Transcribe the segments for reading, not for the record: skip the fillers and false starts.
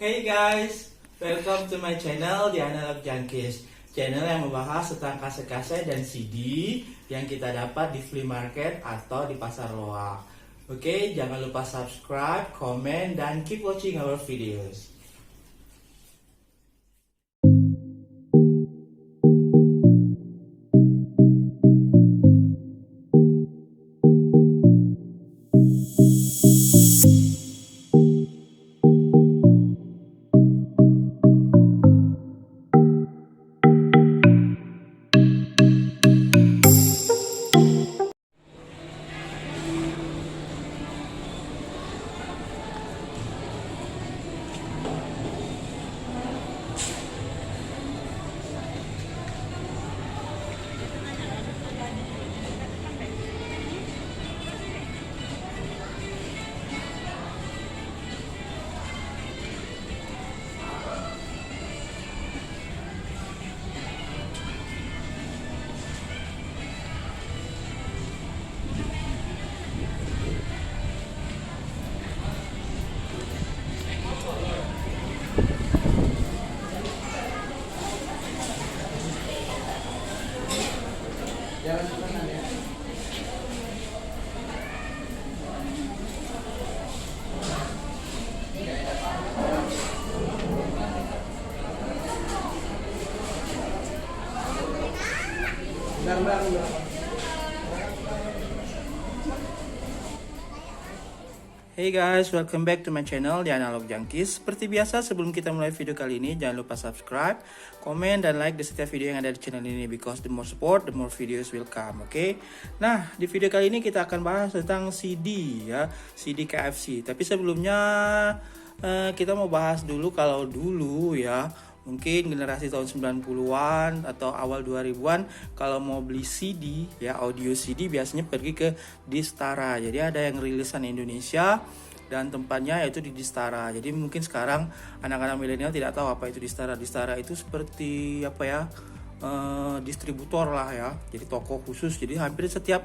Hey guys, welcome to my channel The Analog Junkies. Channel yang membahas tentang kaset-kaset dan CD yang kita dapat di flea market atau di pasar loak. Oke, jangan lupa subscribe, comment, dan keep watching our videos. Hey guys, welcome back to my channel The Analog Junkies. Seperti biasa, sebelum kita mulai video kali ini, jangan lupa subscribe, komen, dan like di setiap video yang ada di channel ini, because the more support, the more videos will come. Oke? Nah, di video kali ini kita akan bahas tentang CD ya, CD KFC. Tapi sebelumnya kita mau bahas dulu, kalau dulu ya, mungkin generasi tahun 90-an atau awal 2000-an, kalau mau beli CD ya, audio CD, biasanya pergi ke Distara. Jadi ada yang rilisan Indonesia dan tempatnya yaitu di Distara. Jadi mungkin sekarang anak-anak milenial tidak tahu apa itu Distara. Distara itu seperti apa ya, distributor lah ya, jadi toko khusus. Jadi hampir setiap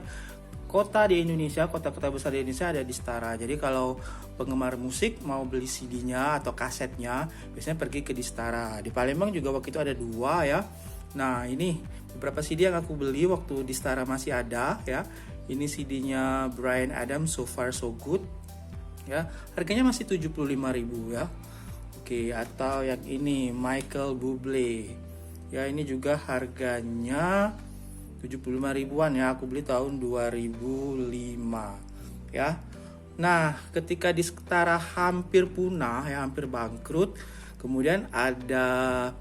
kota di Indonesia, kota-kota besar di Indonesia ada Distara. Jadi kalau penggemar musik mau beli CD-nya atau kasetnya, biasanya pergi ke Distara. Di Palembang juga waktu itu ada 2 ya. Nah, ini beberapa CD yang aku beli waktu Distara masih ada ya. Ini CD-nya Bryan Adams, So Far So Good ya. Harganya masih 75.000 ya. Oke, atau yang ini Michael Bublé. Ya, ini juga harganya 75 ribuan ya, aku beli tahun 2005 ya. Nah, ketika Distara hampir punah ya, hampir bangkrut, kemudian ada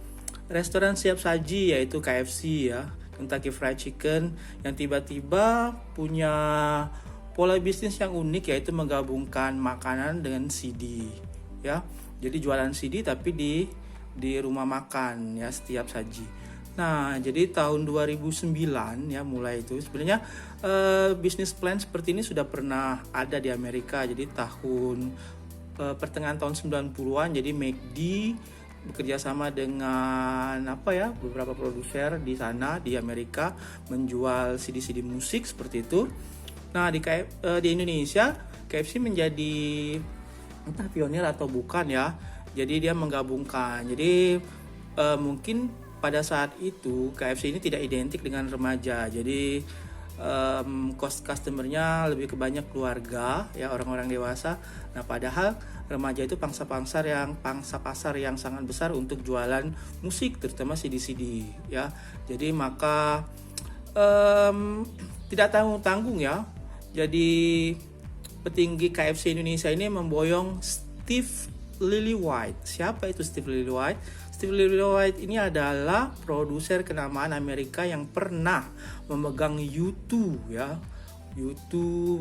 restoran siap saji yaitu KFC ya, Kentucky Fried Chicken, yang tiba-tiba punya pola bisnis yang unik, yaitu menggabungkan makanan dengan CD ya. Jadi jualan CD tapi di rumah makan ya, setiap saji. Nah, jadi tahun 2009 ya mulai itu. Sebenarnya bisnis plan seperti ini sudah pernah ada di Amerika. Jadi tahun pertengahan tahun 90-an, jadi McD bekerja sama dengan beberapa produser di sana di Amerika, menjual CD-CD musik seperti itu. Nah, di Indonesia KFC menjadi entah pionir atau bukan ya. Jadi dia menggabungkan. Jadi mungkin pada saat itu KFC ini tidak identik dengan remaja. Jadi customernya lebih ke banyak keluarga ya, orang-orang dewasa. Nah, padahal remaja itu pangsa pasar yang sangat besar untuk jualan musik, terutama CD-CD ya. Jadi maka tidak tanggung-tanggung ya. Jadi petinggi KFC Indonesia ini memboyong Steve Lillywhite. Siapa itu Steve Lillywhite? Steve Lillywhite ini adalah produser kenamaan Amerika yang pernah memegang U2 ya, U2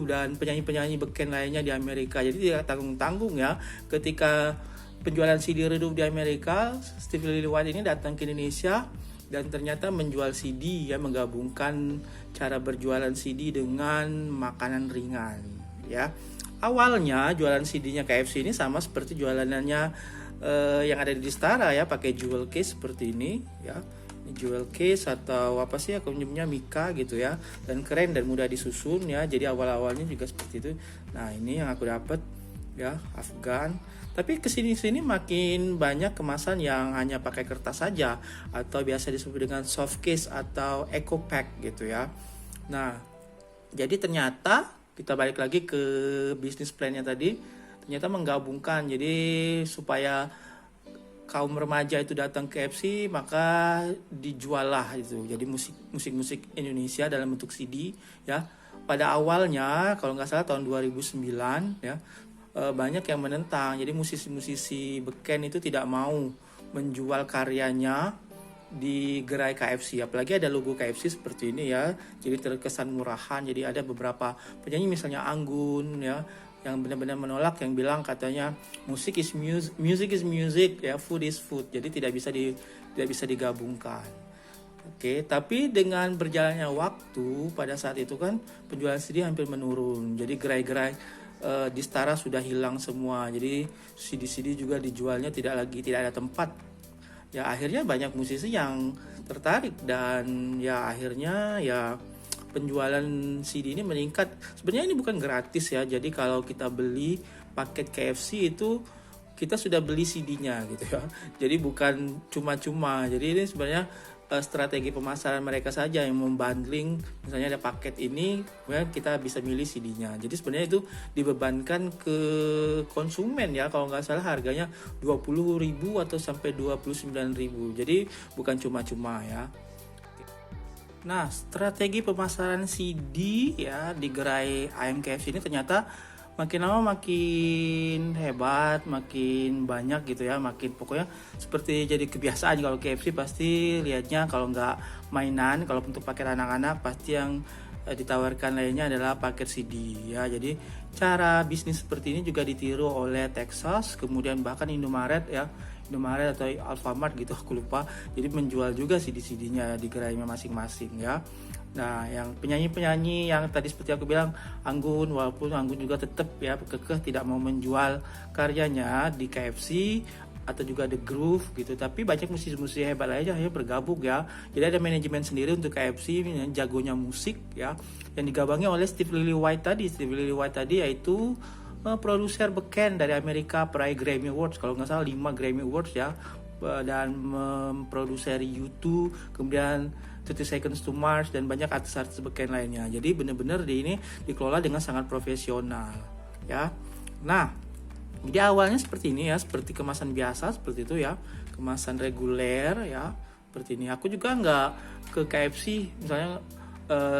dan penyanyi-penyanyi beken lainnya di Amerika. Jadi tidak tanggung-tanggung ya, ketika penjualan CD redup di Amerika, Steve Lillywhite ini datang ke Indonesia dan ternyata menjual CD ya, menggabungkan cara berjualan CD dengan makanan ringan ya. Awalnya jualan CD-nya KFC ini sama seperti jualannya yang ada di Distara ya, pakai jewel case seperti ini ya. Ini jewel case atau apa sih aku nyebutnya, Mika gitu ya, dan keren dan mudah disusun ya. Jadi awal-awalnya juga seperti itu. Nah, ini yang aku dapat ya, Afgan. Tapi kesini-sini makin banyak kemasan yang hanya pakai kertas saja atau biasa disebut dengan soft case atau eco pack gitu ya. Nah, jadi ternyata kita balik lagi ke bisnis plan-nya tadi, ternyata menggabungkan. Jadi supaya kaum remaja itu datang ke FC, maka dijual lah itu. Jadi musik Indonesia dalam bentuk CD ya. Pada awalnya kalau nggak salah tahun 2009 ya, banyak yang menentang. Jadi musisi-musisi beken itu tidak mau menjual karyanya di gerai KFC, apalagi ada logo KFC seperti ini ya, jadi terkesan murahan. Jadi ada beberapa penyanyi misalnya Anggun ya yang benar-benar menolak, yang bilang katanya musik is music, music is music ya, food is food, jadi tidak bisa digabungkan. Oke, tapi dengan berjalannya waktu pada saat itu kan penjualan CD hampir menurun, jadi gerai-gerai di Setara sudah hilang semua, jadi CD-CD juga dijualnya tidak ada tempat. Ya akhirnya banyak musisi yang tertarik, dan ya akhirnya ya penjualan CD ini meningkat. Sebenarnya ini bukan gratis ya, jadi kalau kita beli paket KFC itu kita sudah beli CD-nya gitu ya, jadi bukan cuma-cuma. Jadi ini sebenarnya strategi pemasaran mereka saja yang membundling, misalnya ada paket ini kemudian kita bisa milih CD-nya. Jadi sebenarnya itu dibebankan ke konsumen ya, kalau nggak salah harganya 20.000 atau sampai 29.000, jadi bukan cuma-cuma ya. Nah, strategi pemasaran CD ya di gerai ayam KFC ini ternyata makin lama makin hebat, makin banyak gitu ya, makin pokoknya seperti jadi kebiasaan. Kalau KFC pasti lihatnya kalau nggak mainan, kalau untuk paket anak-anak pasti yang ditawarkan lainnya adalah paket CD ya. Jadi cara bisnis seperti ini juga ditiru oleh Texas, kemudian bahkan Indomaret ya, Indomaret atau Alfamart gitu aku lupa. Jadi menjual juga CD-CD-nya di gerainya masing-masing ya. Nah, yang penyanyi-penyanyi yang tadi seperti aku bilang, Anggun, walaupun Anggun juga tetap ya kekeh tidak mau menjual karyanya di KFC atau juga The Groove gitu, tapi banyak musisi-musisi hebat aja ya bergabung ya. Jadi ada manajemen sendiri untuk KFC yang jagonya musik ya, yang digabangi oleh Steve Lillywhite tadi. Steve Lillywhite tadi yaitu produser beken dari Amerika, peraih Grammy Awards kalau nggak salah 5 Grammy Awards ya, dan memproduksi U2, kemudian 30 Seconds to Mars, dan banyak artis-artis beken lainnya. Jadi benar-benar ini dikelola dengan sangat profesional ya. Nah, jadi awalnya seperti ini ya, seperti kemasan biasa seperti itu ya, kemasan reguler ya, seperti ini. Aku juga nggak ke KFC misalnya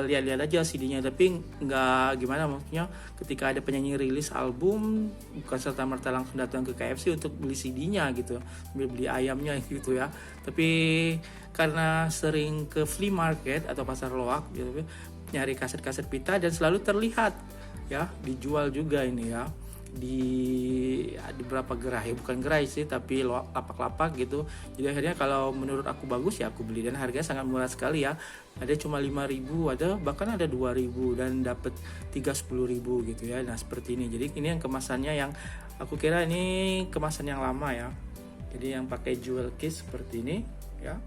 lihat-lihat aja CD-nya, tapi nggak gimana, maksudnya ketika ada penyanyi rilis album bukan serta-merta langsung datang ke KFC untuk beli CD-nya gitu, beli ayamnya gitu ya. Tapi karena sering ke flea market atau pasar loak gitu, nyari kaset-kaset pita, dan selalu terlihat ya dijual juga ini ya di beberapa gerai, bukan gerai sih tapi lapak-lapak gitu. Jadi akhirnya kalau menurut aku bagus ya aku beli, dan harganya sangat murah sekali ya. Ada cuma 5.000, ada bahkan ada 2.000, dan dapat 10.000 gitu ya. Nah seperti ini. Jadi ini yang kemasannya, yang aku kira ini kemasan yang lama ya. Jadi yang pakai jewel case seperti ini ya.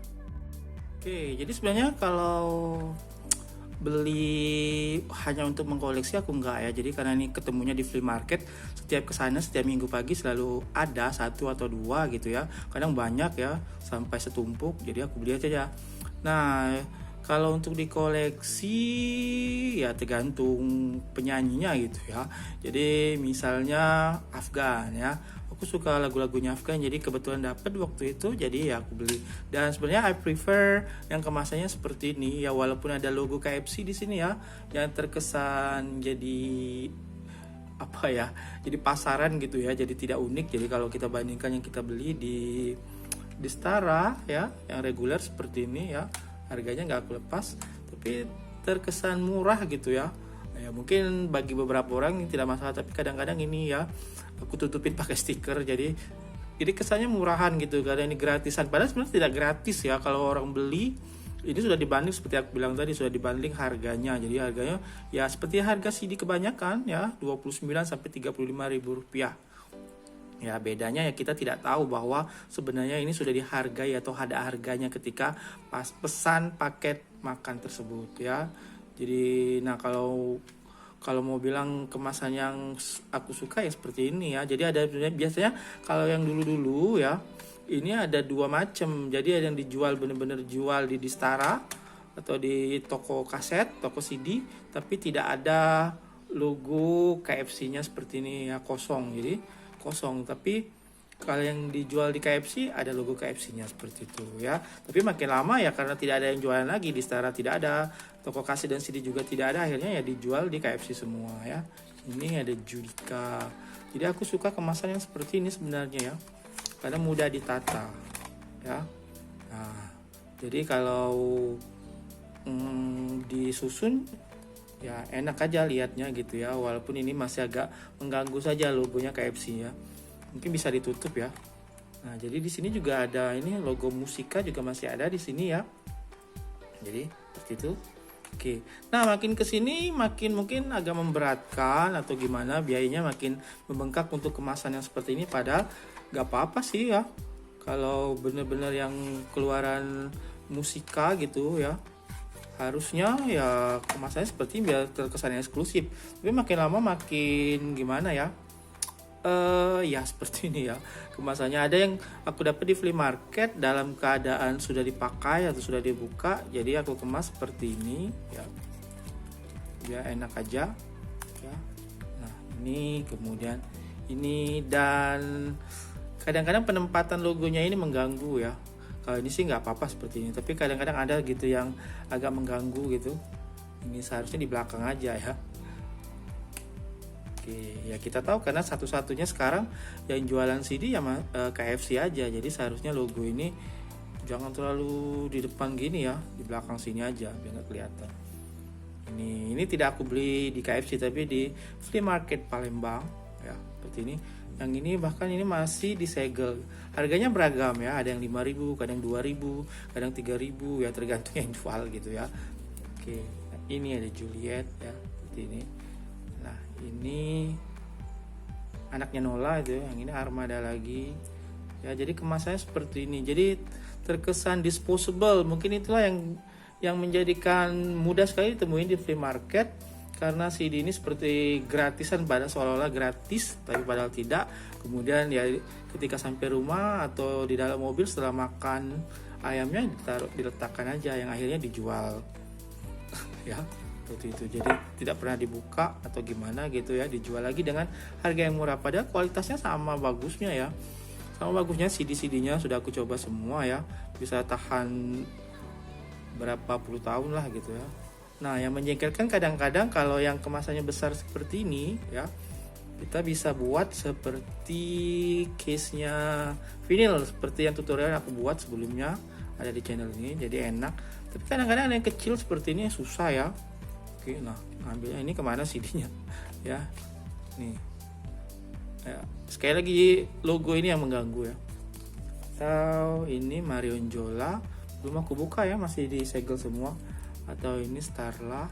Oke, jadi sebenarnya kalau beli hanya untuk mengkoleksi aku enggak ya. Jadi karena ini ketemunya di flea market, setiap kesana setiap minggu pagi selalu ada satu atau dua gitu ya, kadang banyak ya sampai setumpuk, jadi aku beli aja ya. Nah kalau untuk dikoleksi ya tergantung penyanyinya gitu ya. Jadi misalnya Afgan ya, aku suka lagu-lagunya Afgan, jadi kebetulan dapat waktu itu, jadi ya aku beli. Dan sebenarnya I prefer yang kemasannya seperti ini ya, walaupun ada logo KFC di sini ya, yang terkesan jadi apa ya, jadi pasaran gitu ya, jadi tidak unik. Jadi kalau kita bandingkan yang kita beli di Setara ya, yang reguler seperti ini ya, harganya nggak aku lepas, tapi terkesan murah gitu ya. Ya mungkin bagi beberapa orang ini tidak masalah, tapi kadang-kadang ini ya aku tutupin pakai stiker, jadi kesannya murahan gitu karena ini gratisan, padahal sebenarnya tidak gratis ya. Kalau orang beli ini sudah dibanding, seperti aku bilang tadi, sudah dibanding harganya. Jadi harganya ya seperti harga CD kebanyakan ya, 29 sampai 35.000 rupiah. Ya bedanya ya kita tidak tahu bahwa sebenarnya ini sudah dihargai atau ada harganya ketika pas pesan paket makan tersebut ya. Jadi nah kalau Kalau mau bilang kemasan yang aku suka ya seperti ini ya. Jadi ada biasanya kalau yang dulu-dulu ya, ini ada dua macam. Jadi ada yang dijual bener-bener jual di Distara atau di toko kaset, toko CD, tapi tidak ada logo KFC-nya seperti ini ya, kosong. Jadi kosong, tapi kalau yang dijual di KFC ada logo KFC-nya seperti itu ya. Tapi makin lama ya karena tidak ada yang jualan lagi, di Stara tidak ada, toko kaset dan CD juga tidak ada, akhirnya ya dijual di KFC semua ya. Ini ada Judika. Jadi aku suka kemasan yang seperti ini sebenarnya ya, karena mudah ditata ya. Nah, jadi kalau disusun ya enak aja lihatnya gitu ya, walaupun ini masih agak mengganggu saja logonya KFC ya. Mungkin bisa ditutup ya. Nah, jadi di sini juga ada ini logo Musika juga masih ada di sini ya. Jadi seperti itu. Oke. Nah, makin ke sini makin mungkin agak memberatkan atau gimana, biayanya makin membengkak untuk kemasan yang seperti ini, padahal nggak apa-apa sih ya. Kalau bener-bener yang keluaran Musika gitu ya, harusnya ya kemasannya seperti ini biar terkesan eksklusif. Tapi makin lama makin gimana ya? Ya seperti ini ya kemasannya. Ada yang aku dapat di flea market dalam keadaan sudah dipakai atau sudah dibuka, jadi aku kemas seperti ini ya, biar enak aja ya. Nah, ini kemudian ini, dan kadang-kadang penempatan logonya ini mengganggu ya. Kalau ini sih nggak apa-apa seperti ini, tapi kadang-kadang ada gitu yang agak mengganggu gitu. Ini seharusnya di belakang aja ya. Ya kita tahu karena satu-satunya sekarang yang jualan CD ya KFC aja, jadi seharusnya logo ini jangan terlalu di depan gini ya, di belakang sini aja biar nggak kelihatan. Ini tidak aku beli di KFC tapi di flea market Palembang ya, seperti ini. Yang ini bahkan ini masih disegel, harganya beragam ya, ada yang 5.000, kadang 2.000, kadang 3.000 ya, tergantung yang jual gitu ya. Oke, nah, ini ada Juliet ya, seperti ini. Nah, ini anaknya Nola itu, yang ini Armada lagi ya. Jadi kemasannya seperti ini, jadi terkesan disposable. Mungkin itulah yang menjadikan mudah sekali ditemuin di flea market, karena CD ini seperti gratisan, pada seolah-olah gratis tapi padahal tidak. Kemudian ya ketika sampai rumah atau di dalam mobil setelah makan ayamnya diletakkan aja, yang akhirnya dijual ya seperti itu. Jadi tidak pernah dibuka atau gimana gitu ya, dijual lagi dengan harga yang murah, padahal kualitasnya sama bagusnya ya, sama bagusnya. CD-CD-nya sudah aku coba semua ya, bisa tahan berapa puluh tahun lah gitu ya. Nah, yang menjengkelkan kadang-kadang kalau yang kemasannya besar seperti ini ya, kita bisa buat seperti case-nya vinyl, seperti yang tutorial yang aku buat sebelumnya ada di channel ini, jadi enak. Tapi kadang-kadang yang kecil seperti ini susah ya. Oke, nah ambilnya ini kemana CD-nya ya, nih ya, sekali lagi logo ini yang mengganggu ya. Atau ini Marion Jola, belum aku buka ya, masih disegel semua. Atau ini Starla.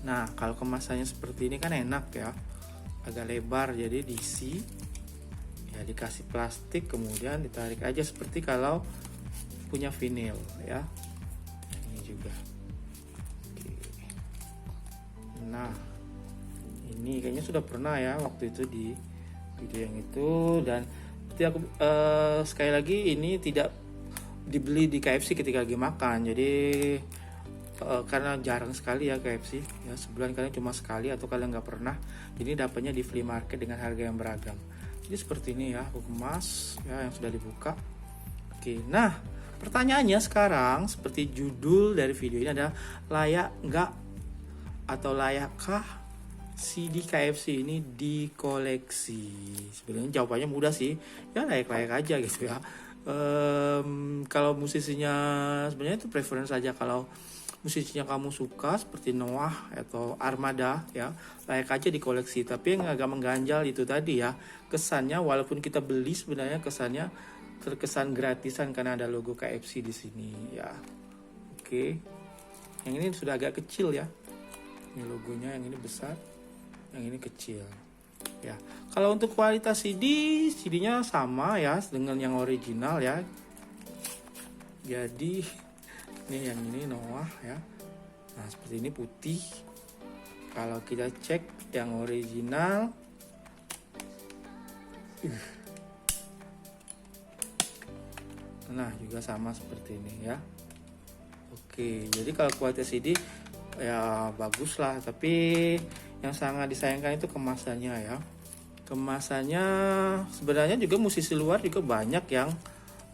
Nah, kalau kemasannya seperti ini kan enak ya, agak lebar, jadi diisi ya, dikasih plastik kemudian ditarik aja seperti kalau punya vinyl ya. Ini juga. Nah, ini kayaknya sudah pernah ya waktu itu di video yang itu, dan seperti aku sekali lagi ini tidak dibeli di KFC ketika lagi makan, jadi karena jarang sekali ya KFC ya, sebulan kalian cuma sekali atau kalian nggak pernah, jadi dapatnya di flea market dengan harga yang beragam. Jadi seperti ini ya, aku kemas ya yang sudah dibuka. Oke, nah pertanyaannya sekarang seperti judul dari video ini adalah layak nggak atau layakkah CD KFC ini dikoleksi? Sebenarnya jawabannya mudah sih ya, layak-layak aja gitu ya. Kalau musisinya sebenarnya itu preference saja. Kalau musisinya kamu suka seperti Noah atau Armada ya, layak aja dikoleksi. Tapi yang agak mengganjal itu tadi ya, kesannya walaupun kita beli sebenarnya kesannya terkesan gratisan karena ada logo KFC di sini ya. Oke, yang ini sudah agak kecil ya, ini logonya, yang ini besar, yang ini kecil ya. Kalau untuk kualitas CD-nya sama ya dengan yang original ya. Jadi ini yang ini Noah ya. Nah, seperti ini putih. kalau kita cek yang original, nah juga sama seperti ini ya. Oke, jadi kalau kualitas CD ya bagus lah, tapi yang sangat disayangkan itu kemasannya ya. Kemasannya sebenarnya juga musisi luar juga banyak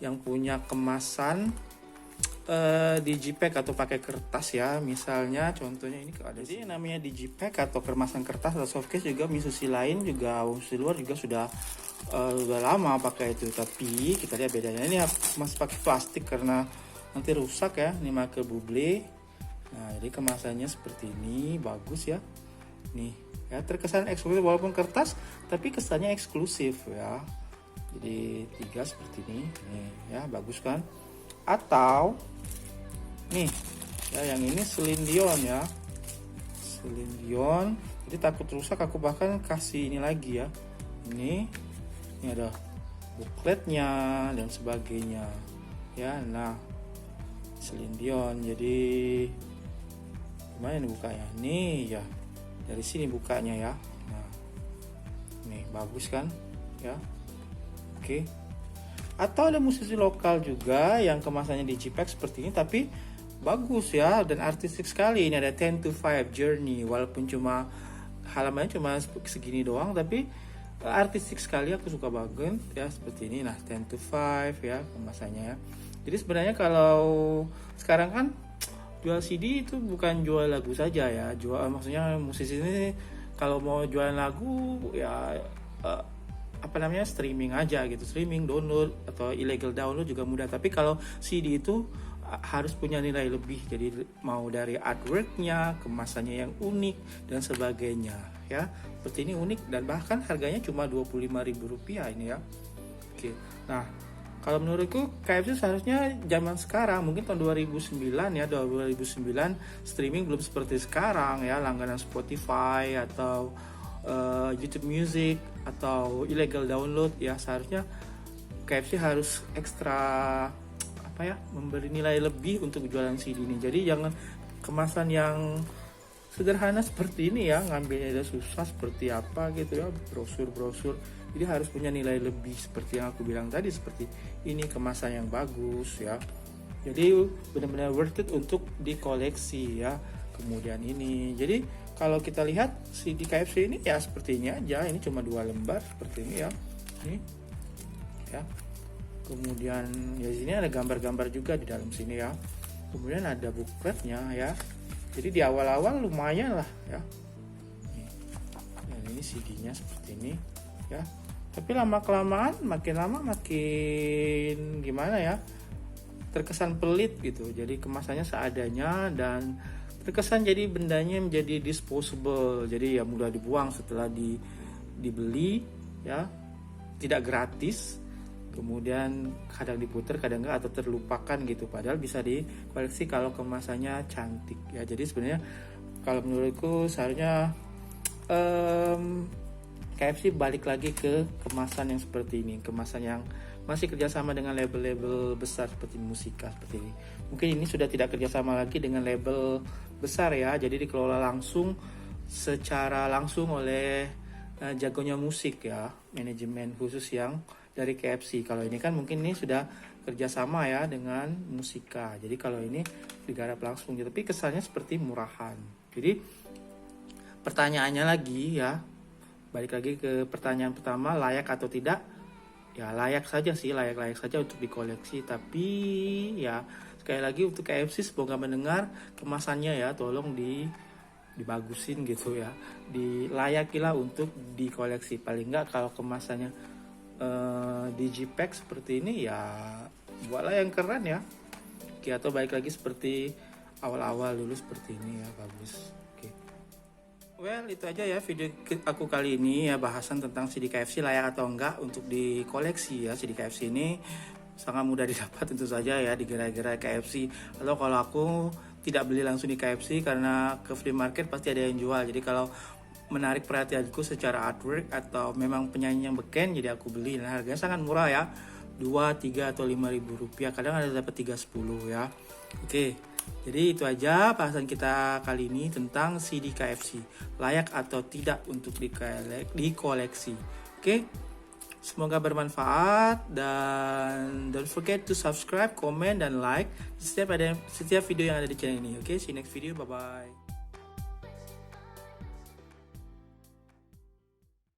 yang punya kemasan digipack atau pakai kertas ya. Misalnya contohnya ini ada sih yang namanya digipack atau kemasan kertas atau softcase, juga musisi lain juga musisi luar juga sudah lama pakai itu. Tapi kita lihat bedanya, ini masih pakai plastik karena nanti rusak ya, ini pakai buble. Nah jadi kemasannya seperti ini, bagus ya nih ya, terkesan eksklusif walaupun kertas tapi kesannya eksklusif ya. Jadi 3 seperti ini nih ya, bagus kan. Atau nih ya, yang ini Celine ya, Celine Dion. Jadi takut rusak, aku bahkan kasih ini lagi ya, ini ada bukletnya dan sebagainya ya. Nah Celine Dion, jadi gimana nih bukanya nih ya, dari sini bukanya ya. Nah nih bagus kan ya. Oke. Atau ada musisi lokal juga yang kemasannya digipack seperti ini tapi bagus ya dan artistik sekali. Ini ada 10 to 5 Journey, walaupun cuma halamannya cuma segini doang tapi artistik sekali, aku suka banget ya seperti ini. Nah 10 to 5 ya kemasannya ya. Jadi sebenarnya kalau sekarang kan jual CD itu bukan jual lagu saja ya, maksudnya musisi ini kalau mau jualan lagu ya apa namanya, streaming aja gitu, streaming, download atau illegal download juga mudah. Tapi kalau CD itu harus punya nilai lebih, jadi mau dari artworknya, kemasannya yang unik dan sebagainya ya. Seperti ini unik dan bahkan harganya cuma Rp25.000 ini ya. Oke. Nah kalau menurutku KFC seharusnya zaman sekarang, mungkin tahun 2009 ya, 2009 streaming belum seperti sekarang ya, langganan Spotify atau YouTube Music atau illegal download ya. Seharusnya KFC harus ekstra apa ya, memberi nilai lebih untuk jualan CD ini. Jadi jangan kemasan yang sederhana seperti ini ya, ngambilnya susah seperti apa gitu ya, brosur. Jadi harus punya nilai lebih seperti yang aku bilang tadi, seperti ini kemasan yang bagus ya. Jadi benar-benar worth it untuk dikoleksi ya. Kemudian ini, jadi kalau kita lihat CD KFC ini ya seperti ini aja, ini cuma 2 lembar seperti ini ya. Ini ya. Kemudian ya sini ada gambar-gambar juga di dalam sini ya. Kemudian ada bookletnya ya. Jadi di awal-awal lumayan lah ya. Dan ini CD-nya seperti ini ya. Tapi lama-kelamaan, makin lama makin gimana ya, terkesan pelit gitu. Jadi kemasannya seadanya dan terkesan jadi bendanya menjadi disposable. Jadi ya mudah dibuang setelah dibeli ya, tidak gratis. Kemudian kadang diputer, kadang enggak, atau terlupakan gitu. Padahal bisa dikoleksi kalau kemasannya cantik ya. Jadi sebenarnya kalau menurutku seharusnya KFC balik lagi ke kemasan yang seperti ini, kemasan yang masih kerjasama dengan label-label besar seperti Musika seperti ini. Mungkin ini sudah tidak kerjasama lagi dengan label besar ya, jadi dikelola langsung secara langsung oleh jagonya musik ya, manajemen khusus yang dari KFC. Kalau ini kan mungkin ini sudah kerjasama ya dengan Musika, jadi kalau ini digarap langsung, tapi kesannya seperti murahan. Jadi pertanyaannya lagi ya, balik lagi ke pertanyaan pertama, layak atau tidak? Ya layak saja sih, layak saja untuk dikoleksi. Tapi ya sekali lagi untuk KFC, semoga mendengar kemasannya ya, tolong dibagusin gitu ya, dilayakilah untuk dikoleksi. Paling nggak kalau kemasannya digipack seperti ini ya buatlah yang keren ya. Oke, atau balik lagi seperti awal-awal dulu seperti ini ya, bagus. Well, itu aja ya video aku kali ini ya, bahasan tentang CD KFC layak atau enggak untuk dikoleksi ya. CD KFC ini sangat mudah didapat tentu saja ya di gerai-gerai KFC. Atau kalau aku tidak beli langsung di KFC karena ke flea market pasti ada yang jual. Jadi kalau menarik perhatianku secara artwork atau memang penyanyi yang beken, jadi aku beli. Nah, harganya sangat murah ya, 2, 3 atau 5 ribu rupiah. Kadang ada dapat 3, 10 ya. Oke. Jadi itu aja bahasan kita kali ini tentang CD KFC. Layak atau tidak untuk dikoleksi. Oke? Semoga bermanfaat dan don't forget to subscribe, comment, dan like setiap video yang ada di channel ini. Oke? See you next video. Bye-bye.